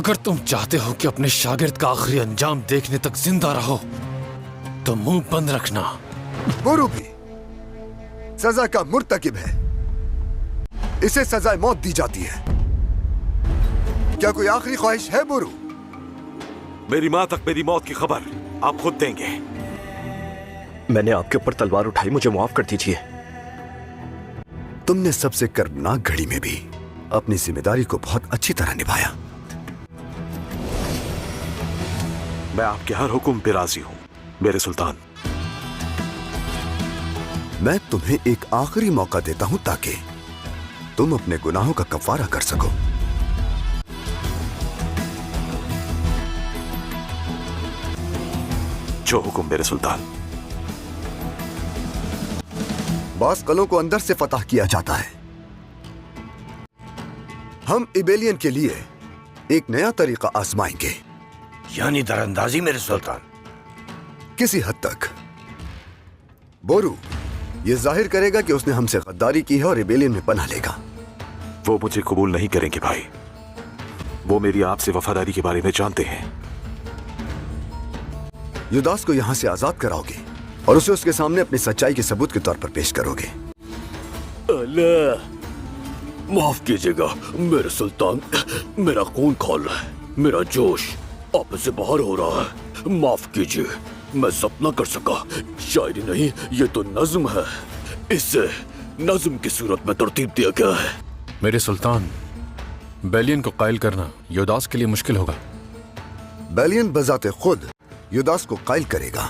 अगर तुम चाहते हो कि अपने शागिर्द का आखिरी अंजाम देखने तक जिंदा रहो तो मुंह बंद रखना। बोरू भी सजा का मुर्तकिब है, इसे सजाए मौत दी जाती है। क्या कोई आखिरी ख्वाहिश है बोरू? मेरी माँ तक मेरी मौत की खबर आप खुद देंगे। मैंने आपके ऊपर तलवार उठाई, मुझे माफ कर दीजिए। तुमने सबसे कर्बनाक घड़ी में भी अपनी जिम्मेदारी को बहुत अच्छी तरह निभाया। मैं आपके हर हुक्म पे राजी हूं मेरे सुल्तान। मैं तुम्हें एक आखिरी मौका देता हूं ताकि तुम अपने गुनाहों का कफारा कर सको। जो हुक्म मेरे सुल्तान। बास कलों को अंदर से फतह किया जाता है। हम इबेलियन के लिए एक नया तरीका आजमाएंगे। यानी दरअंदाजी मेरे सुल्तान। किसी हद तक। बोरू ये जाहिर करेगा कि उसने हमसे गद्दारी की है और रिबेलियन में पनाह लेगा। वो मुझे कबूल नहीं करेंगे भाई। वो मेरी आपसे वफादारी के बारे में जानते हैं। युदास को यहां से आजाद कराओगे और उसे उसके सामने अपनी सच्चाई के सबूत के तौर पर पेश करोगे। अल्लाह माफ कीजिएगा मेरे सुल्तान, मेरा खून खौल रहा है, मेरा जोश आप से बाहर हो रहा है। माफ कीजिए, मैं सपना कर सका। शायरी नहीं, ये तो नज्म है। इसे नज्म की सूरत में तरतीब दिया गया है। मेरे सुल्तान, बेलियन को कायल करना युदास के लिए मुश्किल होगा। बेलियन बजाते खुद युदास को कायल करेगा,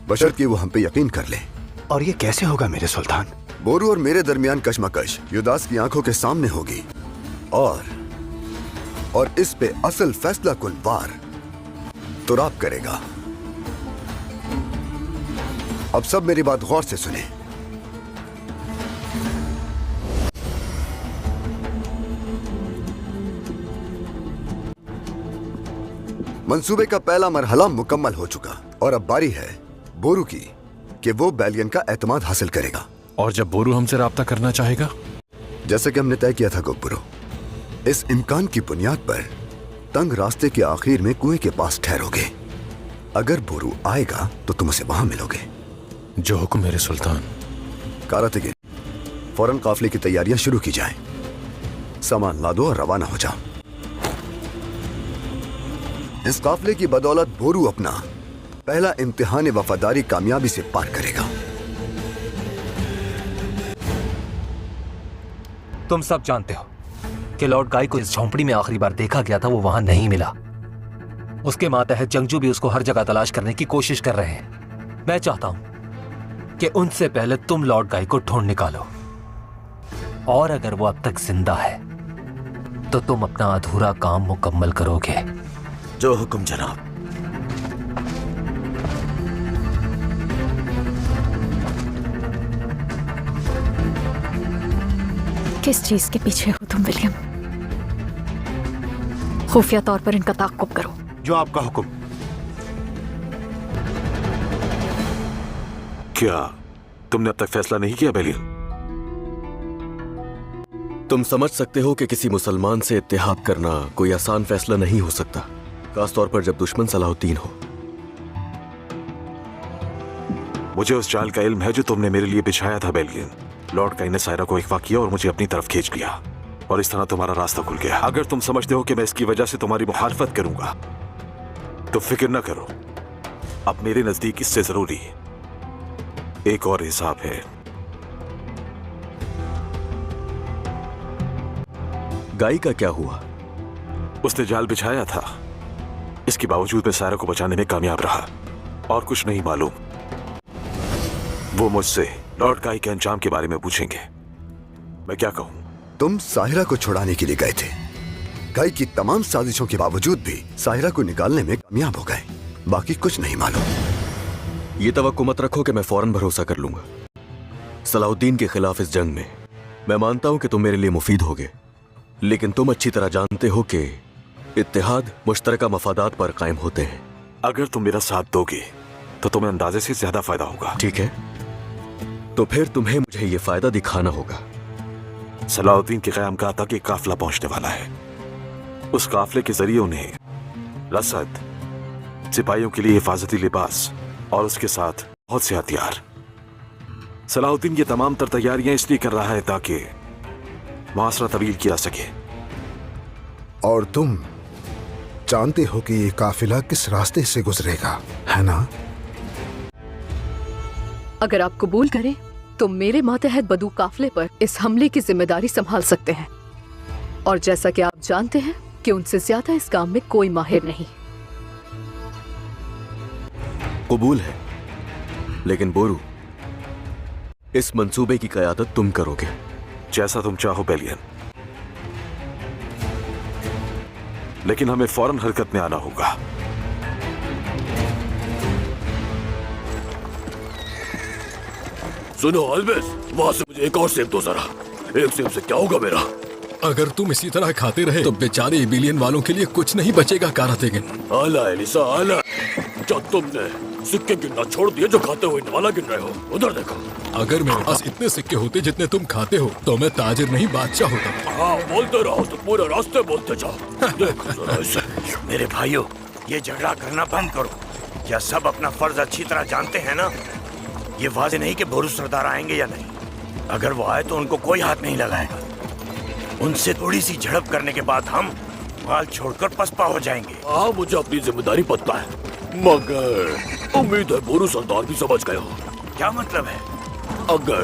बशर्ते वो हम पे यकीन कर ले। और ये कैसे होगा मेरे सुल्तान? बोरू और मेरे दरमियान कशमकश युदास की आंखों के सामने होगी और इस पे असल फैसला कुन वार तुराब करेगा। अब सब मेरी बात गौर से सुने। मंसूबे का पहला मरहला मुकम्मल हो चुका और अब बारी है बोरू की कि वो बेलियन का एतमाद हासिल करेगा। और जब बोरू हमसे राब्ता करना चाहेगा? जैसा कि हमने तय किया था गुब्बरो, इस इम्कान की बुनियाद पर तंग रास्ते के आखिर में कुएं के पास ठहरोगे। अगर बोरू आएगा तो तुम उसे वहां मिलोगे। जो हुक्म मेरे सुल्तान। कारातिगिन, फौरन काफले की तैयारियां शुरू की जाएं। सामान लादो और रवाना हो जाओ। इस काफले की बदौलत बोरू अपना पहला इम्तिहान वफादारी कामयाबी से पार करेगा। तुम सब जानते हो कि लॉर्ड गाय को इस झोंपड़ी में आखिरी बार देखा गया था, वो वहां नहीं मिला। उसके मातहत जंगजू भी उसको हर जगह तलाश करने की कोशिश कर रहे हैं। मैं चाहता हूं कि उनसे पहले तुम लॉर्ड गाय को ढूंढ निकालो, और अगर वो अब तक जिंदा है तो तुम अपना अधूरा काम मुकम्मल करोगे। जो हुक्म जनाब। किस चीज के पीछे हो तुम विलियम? खुफिया तौर पर इनका ताक़ुब करो। जो आपका हुक्म। क्या तुमने अब तक फैसला नहीं किया बेलियन? तुम समझ सकते हो कि किसी मुसलमान से इत्तेहाद करना कोई आसान फैसला नहीं हो सकता, खास तौर पर जब दुश्मन सलाहुद्दीन हो। मुझे उस जाल का इल्म है जो तुमने मेरे लिए बिछाया था बेलियन। लॉर्ड काइन ने सायरा को अगवा किया और मुझे अपनी तरफ खींच लिया, और इस तरह तुम्हारा रास्ता खुल गया। अगर तुम समझते हो कि मैं इसकी वजह से तुम्हारी मुखालफत करूंगा तो फिक्र न करो। अब मेरे नजदीक इससे जरूरी एक और हिसाब है। गाय का क्या हुआ? उसने जाल बिछाया था, इसके बावजूद मैं सायरा को बचाने में कामयाब रहा, और कुछ नहीं मालूम। वो मुझसे लॉर्ड काई के अंजाम के बारे में पूछेंगे। मैं क्या कहूं? तुम साहिरा को छुड़ाने के लिए गए थे। गाय की तमाम साजिशों के बावजूद भी साहिरा को निकालने में कामयाब हो गए। बाकी कुछ नहीं मालूम। ये तवक्को मत रखो कि मैं फौरन भरोसा कर लूंगा। सलाहुद्दीन के खिलाफ इस जंग में मैं मानता हूं कि तुम मेरे लिए मुफीद होगे, लेकिन तुम अच्छी तरह जानते हो कि इत्तेहाद मुश्तरका मफादात पर कायम होते हैं। अगर तुम मेरा साथ दोगे तो तुम्हें अंदाजे से ज्यादा फायदा होगा। ठीक है, तो फिर तुम्हें मुझे ये फायदा दिखाना होगा। सलाहुद्दीन के क़यामगाह तक एक काफिला पहुंचने वाला है। उस काफले के जरिए उन्हें रसद, सिपाहियों के लिए हिफाजती लिबास और उसके साथ बहुत से हथियार। सलाहुद्दीन ये तमाम तर तैयारियां इसलिए कर रहा है ताकि मुआसरा तवील किया जा सके। और तुम जानते हो कि ये काफिला किस रास्ते से गुजरेगा, है ना? अगर आप कबूल करें तो मेरे मातहत बदू काफले पर इस हमले की जिम्मेदारी संभाल सकते हैं। और जैसा कि आप जानते हैं कि उनसे ज्यादा इस काम में कोई माहिर नहीं। कबूल है, लेकिन बोरू, इस मंसूबे की कयादत तुम करोगे। जैसा तुम चाहो बेलियन, लेकिन हमें फौरन हरकत में आना होगा। सुनो अल्बेस, वहां से मुझे एक और सेब दो जरा। एक सेब से क्या होगा मेरा? अगर तुम इसी तरह खाते रहे तो बेचारे इबिलियन वालों के लिए कुछ नहीं बचेगा कारातेगिन। आला एलिसा आला, क्या तुमने सिक्के गिनना छोड़ दिए जो खाते हुए नवाला गिन रहे हो? उधर देखो। अगर मेरे पास इतने सिक्के होते जितने तुम खाते हो तो मैं ताजिर नहीं बादशाह होता। हाँ, बोलते रहो तो पूरे रास्ते बोलते जाओ। देखो जरा इसे। मेरे भाइयों, ये झगड़ा करना बंद करो। क्या सब अपना फर्ज अच्छी तरह जानते हैं ना? ये वाजे नहीं कि बोरू सरदार आएंगे या नहीं। अगर वो आए तो उनको कोई हाथ नहीं लगाएगा। उनसे थोड़ी सी झड़प करने के बाद हम माल छोड़कर पसपा हो जाएंगे। हाँ, मुझे अपनी जिम्मेदारी पता है, मगर उम्मीद है बोरू सरदार भी समझ गए हो। क्या मतलब है? अगर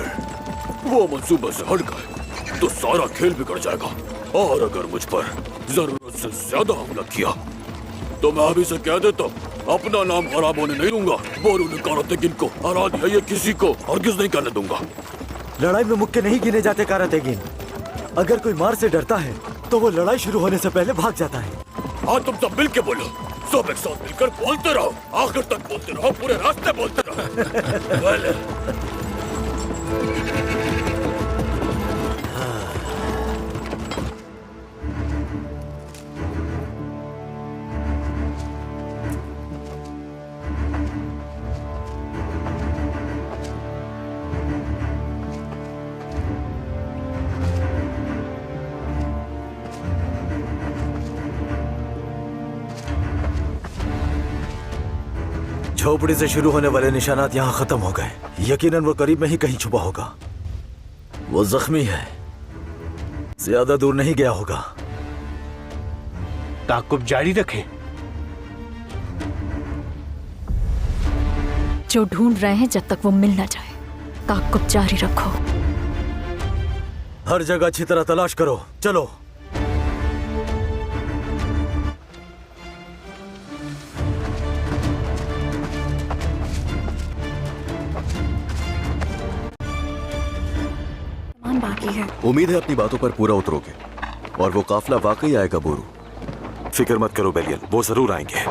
वो मंसूबे से हट गए तो सारा खेल बिगड़ जाएगा। और अगर मुझ पर जरूरत से ज्यादा हमला किया तो मैं अभी से कह देता हूँ, अपना नाम खराब होने नहीं दूंगा। बोरू ने कारातेगिन को हरा दिया, ये किसी को हरगिज नहीं करने दूंगा। लड़ाई में मुक्के नहीं गिने जाते कारातेगिन। अगर कोई मार से डरता है तो वो लड़ाई शुरू होने से पहले भाग जाता है। हाँ, तुम सब मिल के बोलो, सब एक साथ मिलकर बोलते रहो, आखिर तक बोलते रहो, पूरे रास्ते बोलते रहो। झोपड़ी से शुरू होने वाले निशानात यहाँ खत्म हो गए। यकीनन वो करीब में ही कहीं छुपा होगा। वो जख्मी है, ज्यादा दूर नहीं गया होगा। ताकुब जारी रखें। जो ढूंढ रहे हैं जब तक वो मिल ना जाए, ताक़ुब जारी रखो। हर जगह अच्छी तरह तलाश करो। चलो। बाकी है। उम्मीद है अपनी बातों पर पूरा उतरोगे और वो काफिला वाकई आएगा बोरू। फिक्र मत करो बेलियन, वो जरूर आएंगे।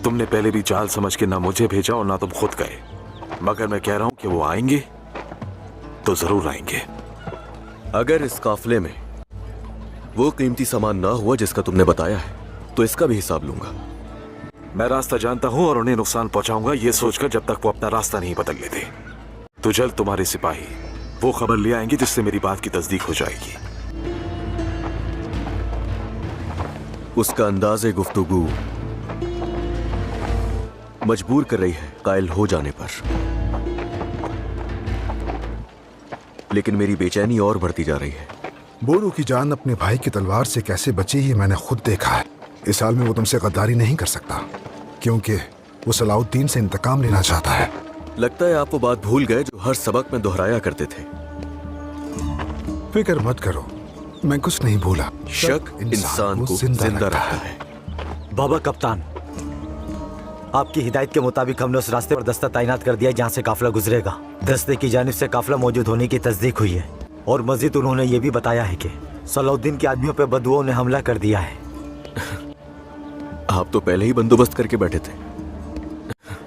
तुमने पहले भी चाल समझ के ना मुझे भेजा और ना तुम खुद गए, मगर मैं कह रहा हूं कि वो आएंगे तो जरूर आएंगे। अगर इस काफिले में वो कीमती सामान ना हुआ जिसका तुमने बताया है तो इसका भी हिसाब लूंगा। मैं रास्ता जानता हूं और उन्हें नुकसान पहुंचाऊंगा ये सोचकर जब तक वो अपना रास्ता नहीं बदल लेते। तो जल्द तुम्हारे सिपाही वो खबर ले आएंगे जिससे मेरी बात की तस्दीक हो जाएगी। उसका अंदाज़े गुफ्तगू मजबूर कर रही है कायल हो जाने पर, लेकिन मेरी बेचैनी और बढ़ती जा रही है। बोरू की जान अपने भाई की तलवार से कैसे बची ये मैंने खुद देखा है। इस हाल में वो तुमसे गद्दारी नहीं कर सकता क्योंकि वो सलाहुद्दीन से इंतकाम लेना चाहता है। लगता है आप वो बात भूल गए जो हर सबक में दोहराया करते थे। फिक्र मत करो, मैं कुछ नहीं भूला। शक इंसान को जिंदा रखता है। बाबा कप्तान, आपकी हिदायत के मुताबिक हमने उस रास्ते पर दस्ता तैनात कर दिया जहाँ से काफिला गुजरेगा। दस्ते की जानिब से काफिला मौजूद होने की तस्दीक हुई है और मजीद उन्होंने ये भी बताया है कि सलाहुद्दीन के आदमियों पर बदुओं ने हमला कर दिया है। आप तो पहले ही बंदोबस्त करके बैठे थे।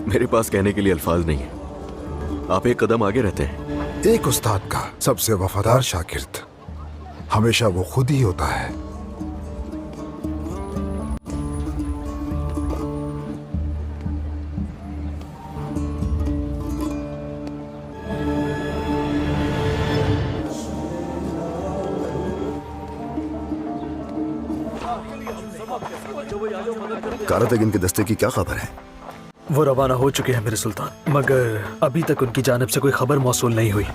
मेरे पास कहने के लिए अल्फाज नहीं है। आप एक कदम आगे रहते हैं। एक उस्ताद का सबसे वफादार शागिर्द हमेशा वो खुद ही होता है। कारातगिन के दस्ते की क्या खबर है? वो रवाना हो चुके हैं मेरे सुल्तान, मगर अभी तक उनकी जानिब से कोई खबर मौसूल नहीं हुई।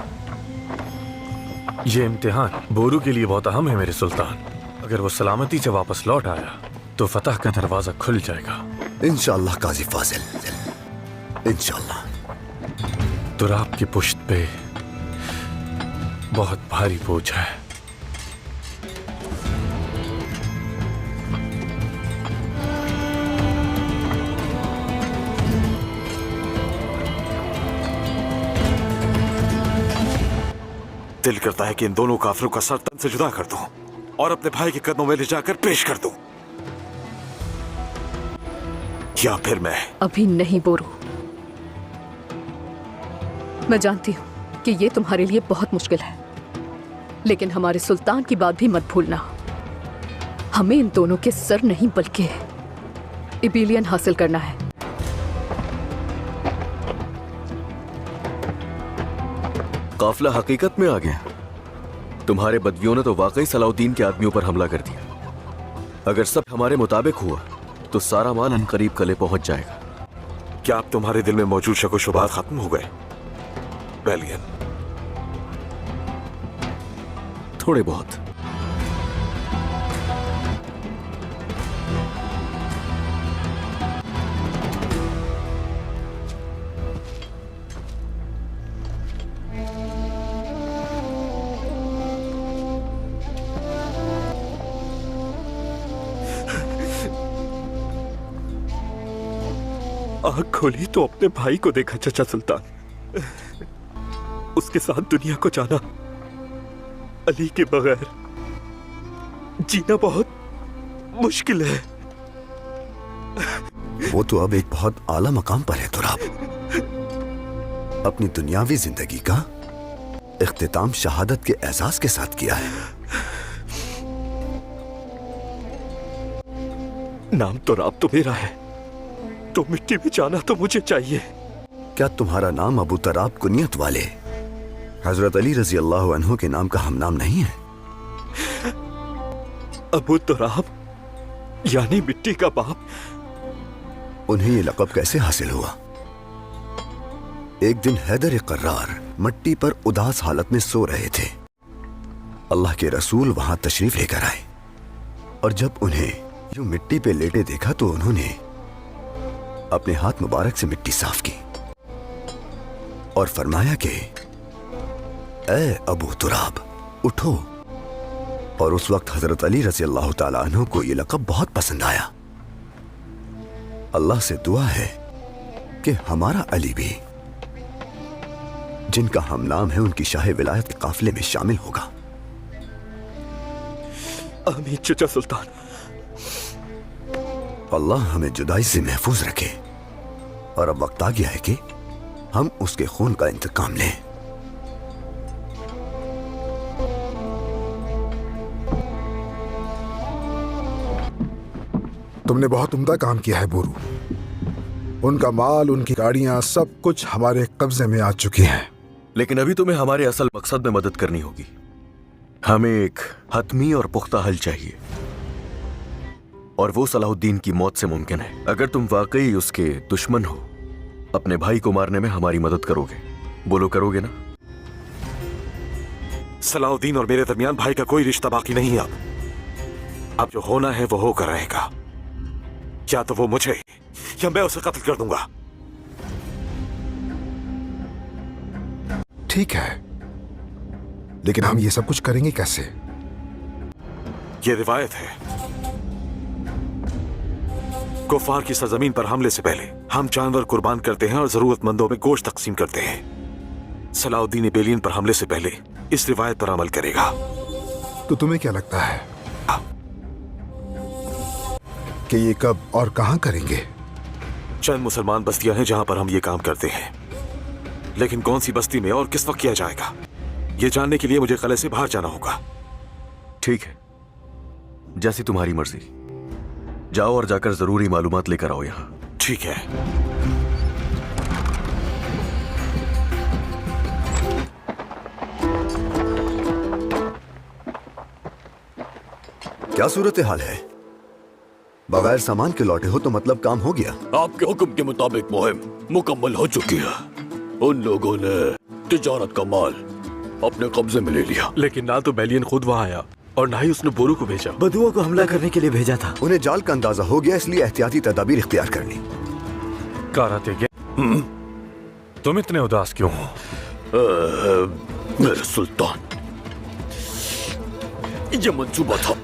ये इम्तिहान बोरू के लिए बहुत अहम है मेरे सुल्तान। अगर वो सलामती से वापस लौट आया तो फतह का दरवाजा खुल जाएगा। इंशाअल्लाह काजी फाजिल, इंशाअल्लाह। तुराब की पुश्त पे बहुत भारी बोझ है। दिल करता है कि इन दोनों काफिरों का सर तन से जुदा कर दूं और अपने भाई के कदमों में ले जाकर पेश कर दूं, या फिर मैं अभी नहीं बोरू। मैं जानती हूं कि ये तुम्हारे लिए बहुत मुश्किल है, लेकिन हमारे सुल्तान की बात भी मत भूलना। हमें इन दोनों के सर नहीं बल्कि इबिलियन हासिल करना है। काफिला हकीकत में आ गया। तुम्हारे बदवियों ने तो वाकई सलाउद्दीन के आदमियों पर हमला कर दिया। अगर सब हमारे मुताबिक हुआ तो सारा माल अनकरीब कले पहुंच जाएगा। क्या अब तुम्हारे दिल में मौजूद शक व शुबहात खत्म हो गए बेलियन? थोड़े बहुत। आँख खोली तो अपने भाई को देखा चचा सुल्तान। उसके साथ दुनिया को जाना। अली के बगैर जीना बहुत मुश्किल है। वो तो अब एक बहुत आला मकाम पर है तुराब। अपनी दुनियावी जिंदगी का इख्तिताम शहादत के एहसास के साथ किया है। नाम तुराब तो मेरा है, तो मिट्टी में जाना तो मुझे चाहिए। क्या तुम्हारा नाम अबू तराब कुनियत वाले हजरत अली रजी अल्लाह अन्हु के नाम का हमनाम नहीं है? अबू तराब यानी मिट्टी का बाप। उन्हें ये लक़ब कैसे हासिल हुआ? एक दिन हैदर कर्रार मट्टी पर उदास हालत में सो रहे थे। अल्लाह के रसूल वहां तशरीफ लेकर आए और जब उन्हें यूं मिट्टी पे लेटे देखा तो उन्होंने अपने हाथ मुबारक से मिट्टी साफ की और फरमाया कि ए अबू तुराब उठो। और उस वक्त हजरत अली रज़ी अल्लाह ताला अन्हु को यह लक़ब बहुत पसंद आया। अल्लाह से दुआ है कि हमारा अली भी, जिनका हम नाम है, उनकी शाह विलायत के काफिले में शामिल होगा। आमीन चचा सुल्तान। अल्लाह हमें जुदाई से महफूज रखे। और अब वक्त आ गया है कि हम उसके खून का इंतकाम लें। तुमने बहुत उम्दा काम किया है बोरू। उनका माल, उनकी गाड़ियां, सब कुछ हमारे कब्जे में आ चुकी हैं। लेकिन अभी तुम्हें हमारे असल मकसद में मदद करनी होगी। हमें एक हतमी और पुख्ता हल चाहिए और वो सलाहुद्दीन की मौत से मुमकिन है। अगर तुम वाकई उसके दुश्मन हो, अपने भाई को मारने में हमारी मदद करोगे? बोलो, करोगे ना? सलाहुद्दीन और मेरे दरमियान भाई का कोई रिश्ता बाकी नहीं है। अब जो होना है वो होकर रहेगा। या तो वो मुझे या मैं उसे कत्ल कर दूंगा। ठीक है, लेकिन हम ये सब कुछ करेंगे कैसे? ये रिवायत है, कुफार की सरजमीन पर हमले से पहले हम जानवर कुर्बान करते हैं और जरूरतमंदों में गोश्त तकसीम करते हैं। सलाहुद्दीन बेलियन पर हमले से पहले इस रिवायत पर अमल करेगा। तो तुम्हें क्या लगता है कि ये कब और कहां करेंगे? चंद मुसलमान बस्तियां हैं जहां पर हम ये काम करते हैं, लेकिन कौन सी बस्ती में और किस वक्त किया जाएगा, ये जानने के लिए मुझे किले से बाहर जाना होगा। ठीक है, जैसी तुम्हारी मर्जी। जाओ और जाकर जरूरी मालूमात लेकर आओ यहां। ठीक है। क्या सूरत हाल है? बगैर सामान के लौटे हो तो मतलब काम हो गया। आपके हुक्म के मुताबिक मुहिम मुकम्मल हो चुकी है। उन लोगों ने तिजारत का माल अपने कब्जे में ले लिया। लेकिन ना तो बेलियन खुद वहाँ आया और ना ही उसने बोरू को भेजा। बदुओं को हमला करने के लिए भेजा था। उन्हें जाल का अंदाजा हो गया, इसलिए एहतियाती तदाबीर इख्तियार करनी। कारातेगे, तुम इतने उदास क्यों हो? मेरे सुल्तान, ये मंसूबा था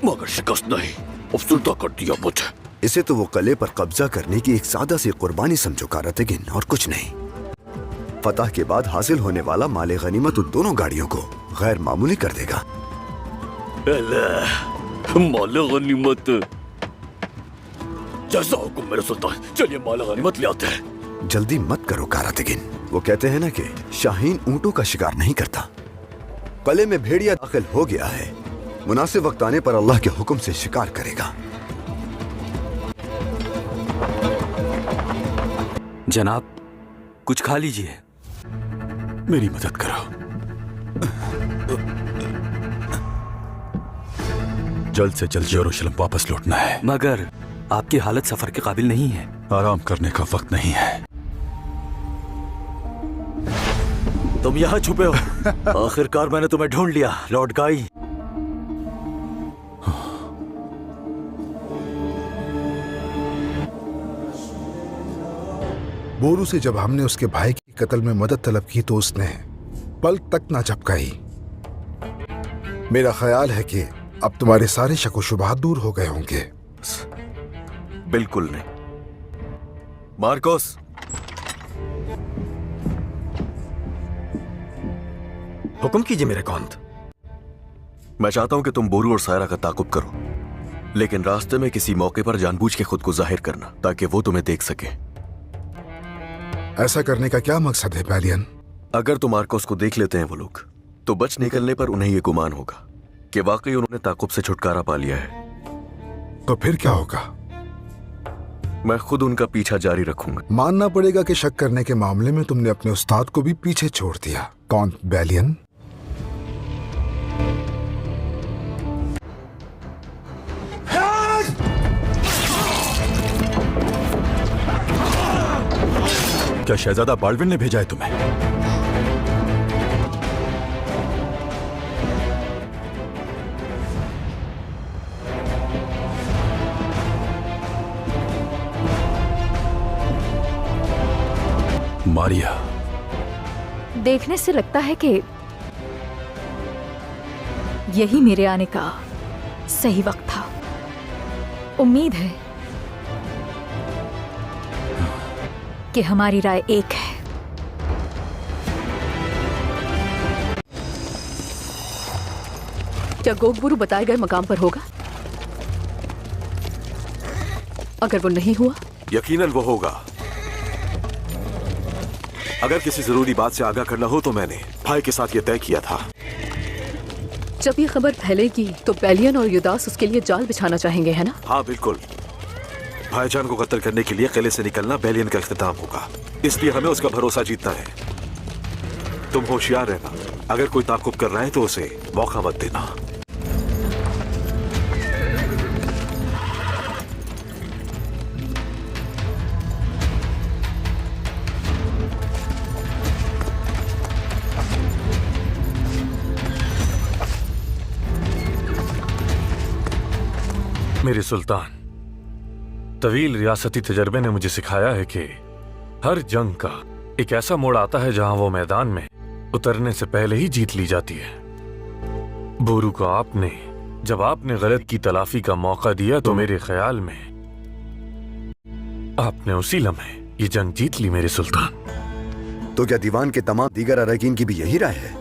मगर शिकस्त नहीं, अफसुर्दा कर दिया मुझे। इसे तो वो कले पर कब्जा करने की एक सादा सी कुर्बानी समझो कारातेगिन, और कुछ नहीं। फतह के बाद हासिल होने वाला माले गनीमत उन दोनों गाड़ियों को गैर मामूली कर देगा। माले गनीमत, जैसा हुक्म मेरे सुल्तान। चलिए माले गनीमत ले आते हैं। जल्दी मत करो कारातेगिन, वो कहते हैं ना कि शाहीन ऊंटों का शिकार नहीं करता। कले में भेड़िया दाखिल हो गया है, मुनासिब वक्त आने पर अल्लाह के हुक्म से शिकार करेगा। जनाब, कुछ खा लीजिए। मेरी मदद करो। जल्द से जल्द यरूशलेम वापस लौटना है। मगर आपकी हालत सफर के काबिल नहीं है। आराम करने का वक्त नहीं है। तुम यहाँ छुपे हो। आखिरकार मैंने तुम्हें ढूंढ लिया, लॉर्ड गाई। बोरू से जब हमने उसके भाई की कत्ल में मदद तलब की तो उसने पलक तक ना झपकाई। मेरा ख्याल है कि अब तुम्हारे सारे शक व शुबहात दूर हो गए होंगे। बिल्कुल नहीं। मार्कोस, हुक्म कीजिए मेरे कौंत। मैं चाहता हूं कि तुम बोरू और सायरा का ताकुब करो, लेकिन रास्ते में किसी मौके पर जानबूझ के खुद को जाहिर करना ताकि वो तुम्हें देख सके। ऐसा करने का क्या मकसद है बेलियन? अगर तुम मार्कोस को देख लेते हैं वो लोग, तो बच निकलने पर उन्हें यह गुमान होगा कि वाकई उन्होंने ताकुब से छुटकारा पा लिया है। तो फिर क्या होगा? मैं खुद उनका पीछा जारी रखूंगा। मानना पड़ेगा कि शक करने के मामले में तुमने अपने उस्ताद को भी पीछे छोड़ दिया। कौन बेलियन? क्या शहजादा बाल्डविन ने भेजा है तुम्हें? मारिया, देखने से लगता है कि यही मेरे आने का सही वक्त था। उम्मीद है कि हमारी राय एक है। क्या गोगबुरु बताए गए मकाम पर होगा? अगर वो नहीं हुआ? यकीनन वो होगा। अगर किसी जरूरी बात से आगाह करना हो तो मैंने भाई के साथ ये तय किया था। जब ये खबर फैलेगी तो बेलियन और युदास उसके लिए जाल बिछाना चाहेंगे, है ना? हाँ बिल्कुल। भाईजान को कत्ल करने के लिए किले से निकलना बेलियन का इख्तिताम होगा, इसलिए हमें उसका भरोसा जीतना है। तुम होशियार रहना, अगर कोई ताकुब कर रहा है तो उसे मौका मत देना। मेरे सुल्तान, तवील रियासती तजर्बे ने मुझे सिखाया है कि हर जंग का एक ऐसा मोड़ आता है जहां वो मैदान में उतरने से पहले ही जीत ली जाती है। बोरू को जब आपने गलत की तलाफी का मौका दिया तो मेरे ख्याल में आपने उसी लम्हे ये जंग जीत ली मेरे सुल्तान। तो क्या दीवान के तमाम दीगर अरकान की भी यही राय है?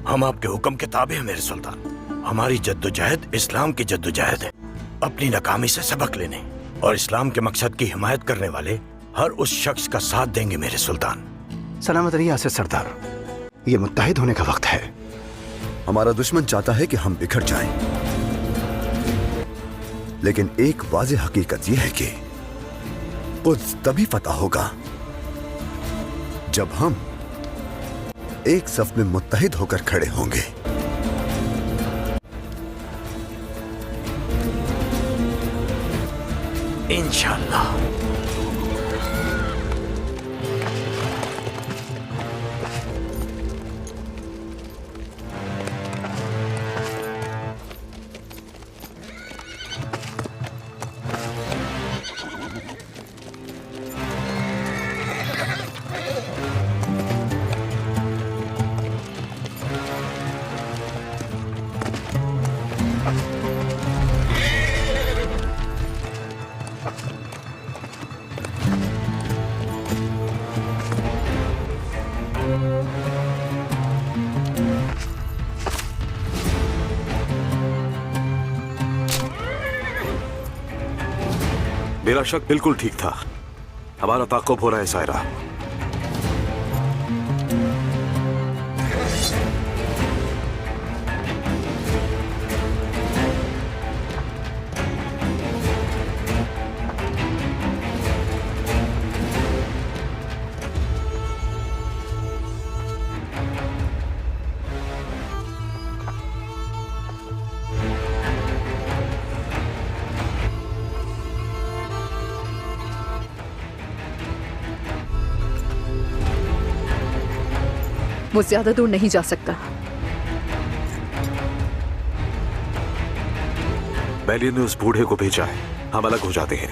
हम आपके हुक्म के ताबे हैं मेरे सुल्तान। हमारी जद्दोजहद इस्लाम की जद्दोजहद है, अपनी नाकामी से सबक लेने और इस्लाम के मकसद की हिमायत करने वाले हर उस शख्स का साथ देंगे मेरे सुल्तान। सलामत रहिए आसिफ सरदार, ये मुत्तहिद होने का वक्त है। हमारा दुश्मन चाहता है कि हम बिखर जाएं, लेकिन एक वाज़ेह हकीकत यह है कि कुद्स तभी फतह होगा जब हम एक सफ में मुत्तहिद होकर खड़े होंगे। इंशाल्लाह। मेरा शक बिल्कुल ठीक था। हमारा ताक़ुब हो रहा है सायरा। वो ज्यादा दूर नहीं जा सकता। बैलियन ने उस बूढ़े को भेजा है। हम अलग हो जाते हैं।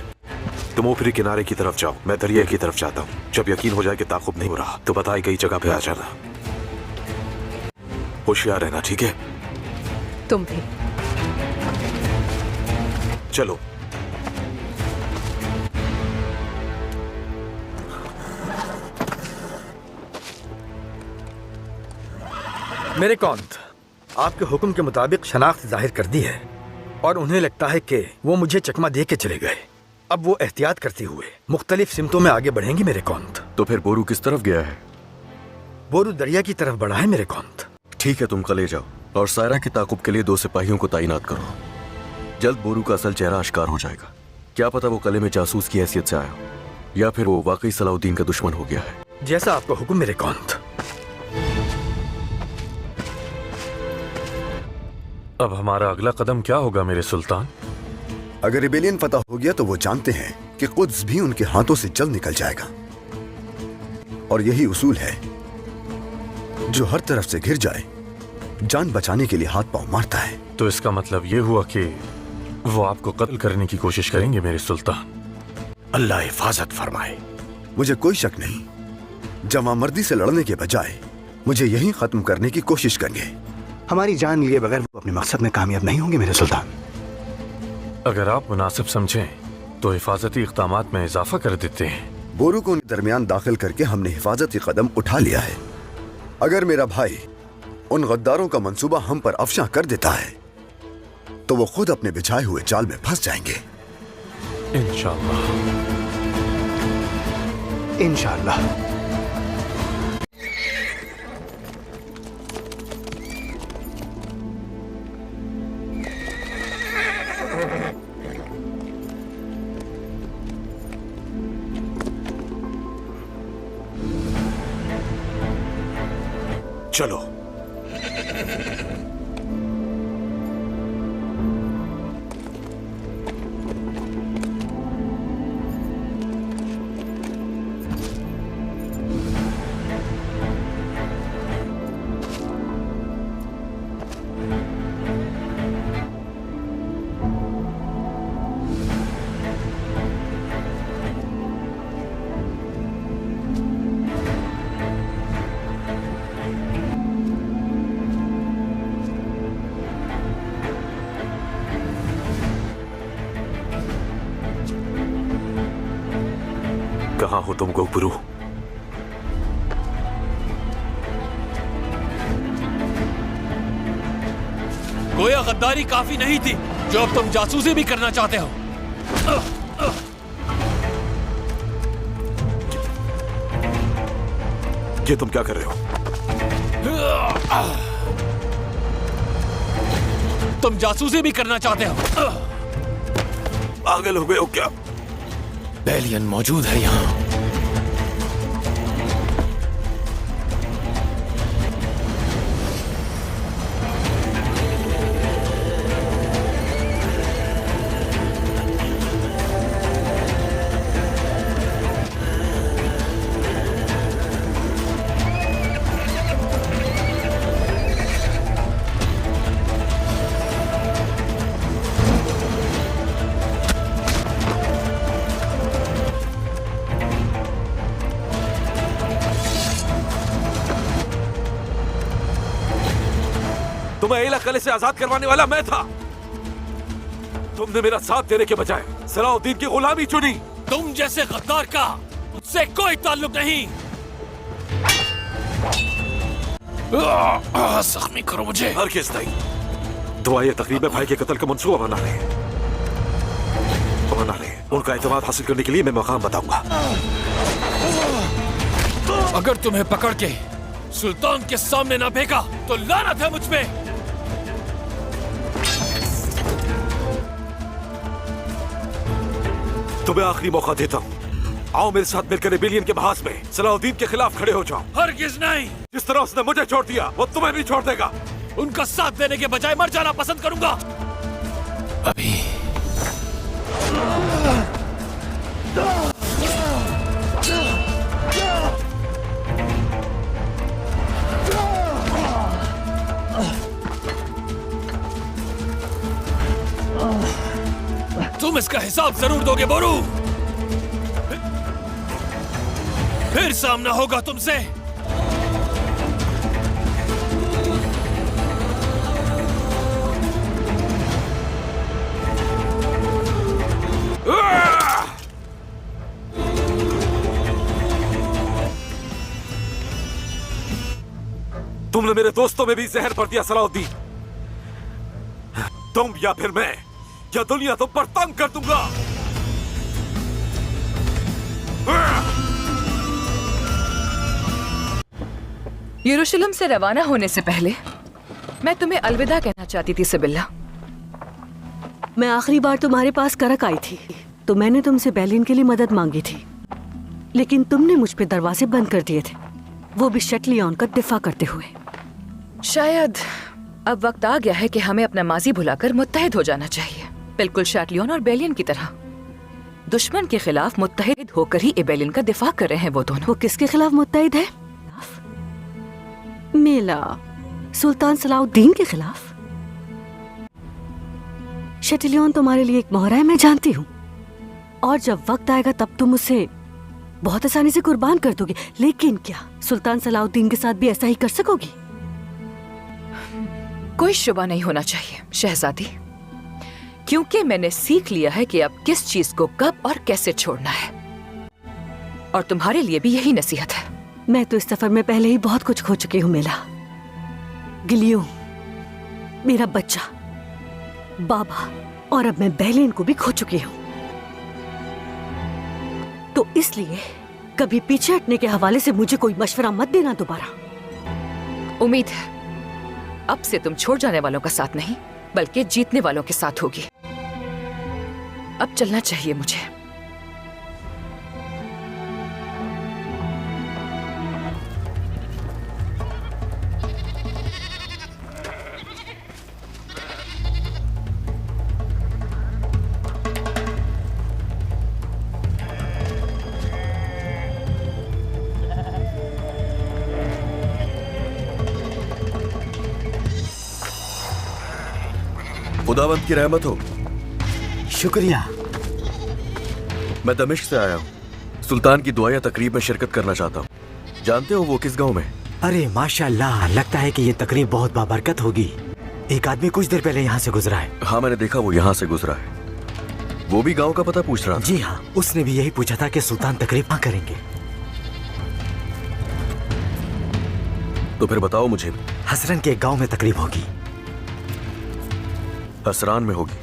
तुम ऊपरी किनारे की तरफ जाओ, मैं दरिया की तरफ जाता हूँ। जब यकीन हो जाए कि ताक़ुब नहीं हो रहा तो बताई गई जगह पे आ जाना। होशियार रहना, ठीक है? तुम भी। चलो। मेरे कौंत, आपके हुक्म के मुताबिक शनाख्त जाहिर कर दी है और उन्हें लगता है कि वो मुझे चकमा दे के चले गए। अब वो एहतियात करते हुए मुख्तलिफ सिमतों में आगे बढ़ेंगे मेरे कौंत। तो फिर बोरू किस तरफ गया है? बोरू दरिया की तरफ बढ़ा है मेरे कौंत। ठीक है, तुम कले जाओ और सायरा के ताक़ुब के लिए 2 सिपाहियों को तैनात करो। जल्द बोरू का असल चेहरा आश्कार हो जाएगा। क्या पता वो कले में जासूस की हैसियत से आया हो या फिर वो वाकई सलाउद्दीन का दुश्मन हो गया है। जैसा आपका हुक्म मेरे कौंत। अब हमारा अगला कदम क्या होगा मेरे सुल्तान? अगर रिबेलियन फतह हो गया तो वो जानते हैं कि कुद्स भी उनके हाथों से जल्द निकल जाएगा। और यही उसूल है, जो हर तरफ से घिर जाए जान बचाने के लिए हाथ पांव मारता है। तो इसका मतलब ये हुआ कि वो आपको कत्ल करने की कोशिश करेंगे मेरे सुल्तान। अल्लाह हिफाजत फरमाए। मुझे कोई शक नहीं, जवामर्दी से लड़ने के बजाय मुझे यही खत्म करने की कोशिश करेंगे। हमारी जान लिए बगैर वो अपने मकसद में कामयाब नहीं होंगे मेरे सुल्तान। अगर आप मुनासिब समझें तो हिफाजती इक़दामात में इजाफा कर देते हैं। बोरू को उनके दरमियान दाखिल करके हमने हिफाजती कदम उठा लिया है। अगर मेरा भाई उन गद्दारों का मंसूबा हम पर अफशा कर देता है तो वो खुद अपने बिछाए हुए जाल में फंस जाएंगे। इंशाअल्लाह। इंशाअल्लाह। चलो। कहाँ हो तुम गोपरू? गोया गद्दारी काफी नहीं थी जो अब तुम जासूसी भी करना चाहते हो। ये तुम क्या कर रहे हो? तुम जासूसी भी करना चाहते हो? पागल हो गए हो क्या? बैलियन मौजूद है यहाँ। तुम्हें इला किले से आजाद करवाने वाला मैं था। तुमने मेरा साथ देने के बजाय सलाउद्दीन की गुलामी चुनी। तुम जैसे गद्दार का मुझसे कोई ताल्लुक नहीं। जख्मी करो मुझे। हरगिज़ नहीं। दुआए तकरीब में भाई के कत्ल का मंसूबा बना ले। उनका एतमाद हासिल करने के लिए मैं मकाम बताऊंगा। अगर तुम्हें पकड़ के सुल्तान के सामने ना फेंका तो लानत है मुझ पे। तुम्हें आखिरी मौका देता हूँ। आओ मेरे साथ मिलकर रिबेलियन के बहास में सलाउद्दीन के खिलाफ खड़े हो जाओ। हरगिज़ नहीं। जिस तरह उसने मुझे छोड़ दिया वो तुम्हें भी छोड़ देगा। उनका साथ देने के बजाय मर जाना पसंद करूंगा। अभी तुम इसका हिसाब जरूर दोगे बोरू। फिर सामना होगा तुमसे। तुमने मेरे दोस्तों में भी जहर भर दिया सलाउद्दीन। तुम या फिर मैं या दुनिया तुम पर तंग कर दूंगा। यरूशलेम से रवाना होने से पहले मैं तुम्हें अलविदा कहना चाहती थी सिबिल्ला। मैं आखिरी बार तुम्हारे पास करक आई थी तो मैंने तुमसे बेलिन के लिए मदद मांगी थी, लेकिन तुमने मुझ पे दरवाजे बंद कर दिए थे, वो भी शटलियन का दिफा करते हुए। शायद अब वक्त आ गया है कि हमें अपना माजी भुलाकर मुत्तहिद हो जाना चाहिए, बिल्कुल शटलियन और बेलियन की तरह। दुश्मन के खिलाफ मुत्तहिद होकर ही एबेलिन का दिफा कर रहे हैं वो दोनों। वो किसके खिलाफ मुत्तहिद है? मेला सुल्तान सलाउद्दीन के खिलाफ। शटलियन तुम्हारे लिए एक मोहरा है, मैं जानती हूँ, और जब वक्त आएगा तब तुम उसे बहुत आसानी से कुर्बान कर दोगे, लेकिन क्या सुल्तान सलाउद्दीन के साथ भी ऐसा ही कर सकोगी? कोई शुबा नहीं होना चाहिए शहजादी, क्योंकि मैंने सीख लिया है कि अब किस चीज को कब और कैसे छोड़ना है, और तुम्हारे लिए भी यही नसीहत है। मैं तो इस सफर में पहले ही बहुत कुछ खो चुकी हूँ मेला। गिलियो, मेरा बच्चा, बाबा, और अब मैं बेलिन को भी खो चुकी हूँ। तो इसलिए कभी पीछे हटने के हवाले से मुझे कोई मशवरा मत देना दोबारा। उम्मीद है अब से तुम छोड़ जाने वालों का साथ नहीं बल्कि जीतने वालों के साथ होगी। अब चलना चाहिए मुझे। खुदावंत की रहमत हो। शुक्रिया। मैं दमिश्क से आया हूँ। सुल्तान की दुआया तकरीब में शिरकत करना चाहता हूँ। जानते हो वो किस गांव में? अरे माशाल्लाह, लगता है कि ये तकरीब बहुत बाबरकत होगी। एक आदमी कुछ देर पहले यहाँ से गुजरा है। हाँ, मैंने देखा वो यहाँ से गुजरा है। वो भी गांव का पता पूछ रहा था। जी हाँ, उसने भी यही पूछा था कि सुल्तान तकरीब कहाँ करेंगे। तो फिर बताओ मुझे। हसरन के एक गांव में तकरीब होगी। हसरान में होगी।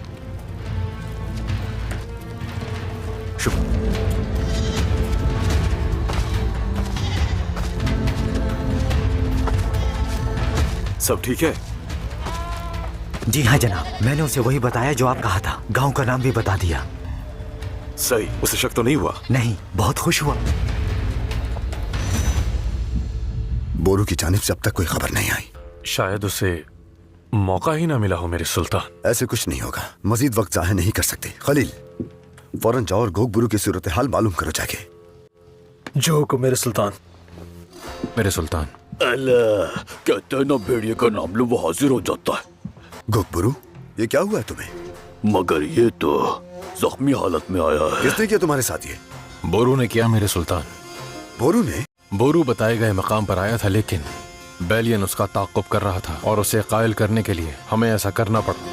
सब ठीक है? जी हाँ जनाब, मैंने उसे वही बताया जो आप कहा था। गांव का नाम भी बता दिया। सही, उसे शक तो नहीं हुआ? नहीं, बहुत खुश हुआ। बोरू की जानिब से अब तक कोई खबर नहीं आई। शायद उसे मौका ही ना मिला हो मेरे सुल्तान। ऐसे कुछ नहीं होगा, मजीद वक्त जाहिर नहीं कर सकते। खलील, फौरन जाओ और गोगबुरु की सूरत हाल मालूम करो जाके। जो को मेरे सुल्तान। मेरे सुल्तान। अल्लाह, कहते हैं ना भेड़िए का नाम लो वो हाजिर हो जाता है। गोगबुरु, ये क्या हुआ है तुम्हें? मगर ये तो जख्मी हालत में आया है। किसने किया तुम्हारे साथ ये? बोरू ने किया मेरे सुल्तान। बोरू ने? बोरू बताए गए मकाम पर आया था, लेकिन बेलियन उसका ताक़ुब कर रहा था और उसे कायल करने के लिए हमें ऐसा करना पड़ा।